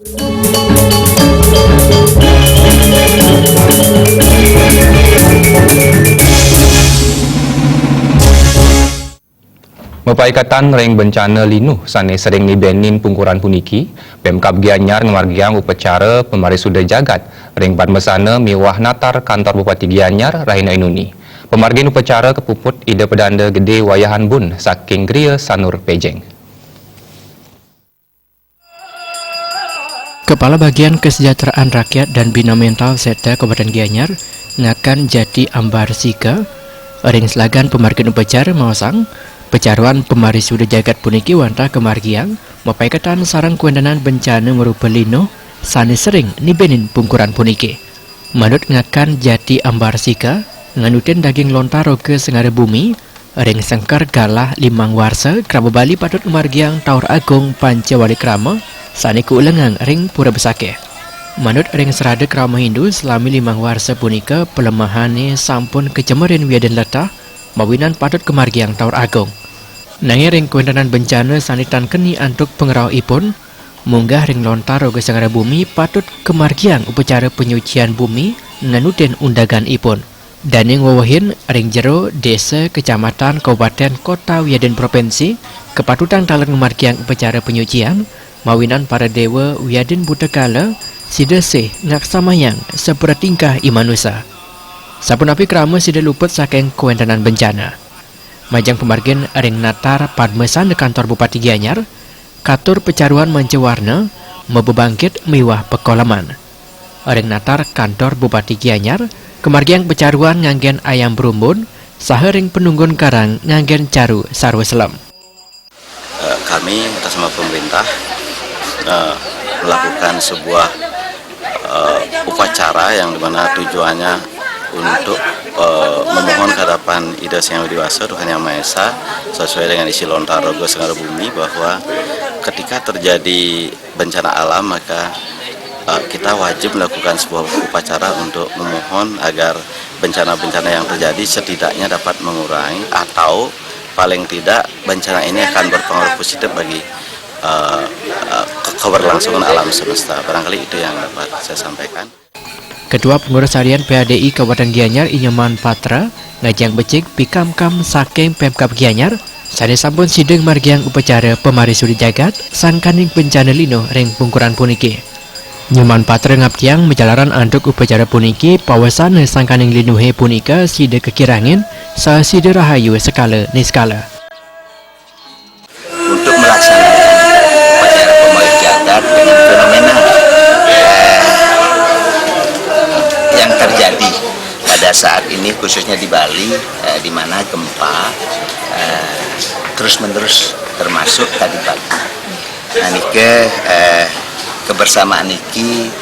Mepaikatan reng bencana linuh sane sering nibenin pungkuran puniki, Pemkab Gianyar ngamargiang upacara pemarisuda jagat reng padmesana miwah natar kantor Bupati Gianyar Rahina Inuni. Pemargin upacara kepuput ide pedanda gede wayahan bun saking Gria Sanur Pejeng. Kepala Bagian Kesejahteraan Rakyat dan Bina Mental Serta Kabupaten Gianyar ngakan Jati Ambar Sika ring selagan pemargin upacara mawasang pecaruan pemarisuda jagat puniki wanta kemargiang mepaikatan sarang kuendanan bencana merupa lino sane sering nibenin pungkuran puniki. Manut ngakan Jati Ambar Sika nganutin daging lontaro ke sengara bumi ring sengkar galah limang warsa krama Bali patut kemargiang Taur Agung Pancawali Krama sane keulengang ring pura besake. Manut ring serada krama Hindu selami limang warsa punika pelemahane sampun kecemerin wiaden letah mawinan patut kemargiang Taur Agung. Nanging ring kuendanan bencana sanitan keni antuk pengerau ipun munggah ring lontaro ke sengara bumi patut kemargiang upacara penyucian bumi nganutin undagan ipun. Daning wawahin ring jero desa kecamatan kabupaten kota wiaden provinsi kepatutan talan kemargiang upacara penyucian mawinan para dewa wiaden butekala sidesih ngaksamayang seperatingkah imanusa. Sapunapi krama sida luput saking kuendanan bencana. Majang pemargin ring natar padmesan de kantor Bupati Gianyar katur pecaruan mancewarna mebebangkit miwah pekolaman. Ring natar kantor Bupati Gianyar kemargiang pecaruan nganggen ayam berumbun sahering penunggun karang nganggen caru sarwa selam. Kami atas nama pemerintah melakukan sebuah upacara yang dimana tujuannya untuk memohon ke hadapan Ida Sang Hyang Widi Tuhan Yang Maha Esa sesuai dengan isi lontaro Go Sengara Bumi bahwa ketika terjadi bencana alam maka kita wajib melakukan sebuah upacara untuk memohon agar bencana-bencana yang terjadi setidaknya dapat mengurangi atau paling tidak bencana ini akan berpengaruh positif bagi keberlangsungan alam semesta. Barangkali itu yang dapat saya sampaikan. Ketua Pengurus Harian PADI Kabupaten Gianyar Inyaman Patra ngajang becik pikamkam saking Pemkab Gianyar sane sampun sideng margiang upacara pemarisuda jagat sangkaning bencana lino ring pungkuran puniki. Nyaman Patra ngabtiang menjalaran anduk upacara puniki pawasana sangkaning linuhe punika sida kekirangin sa sida rahayu skala niskala. Untuk melaksanakan upacara pemarisuda jagat dengan fenomena yang terjadi pada saat ini khususnya di Bali di mana gempa terus-menerus termasuk tadi pagi. Nah, nike kebersamaan niki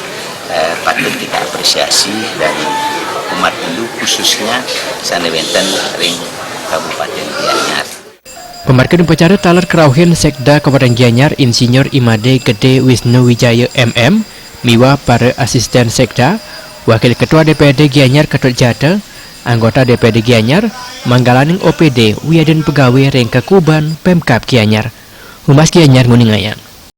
patut kita apresiasi dari umat Hindu khususnya sanewenten ring Kabupaten Gianyar. Pemargin upacara talar kerauhin Sekda Kabupaten Gianyar Insinyur Imade Gede Wisnu Wijaya MM miwa para asisten Sekda Wakil Ketua DPRD Gianyar Ketut Jata, anggota DPRD Gianyar, manggalaning OPD Wiaden Pegawai ring Kekuban Pemkab Gianyar. Humas Gianyar nguningayang.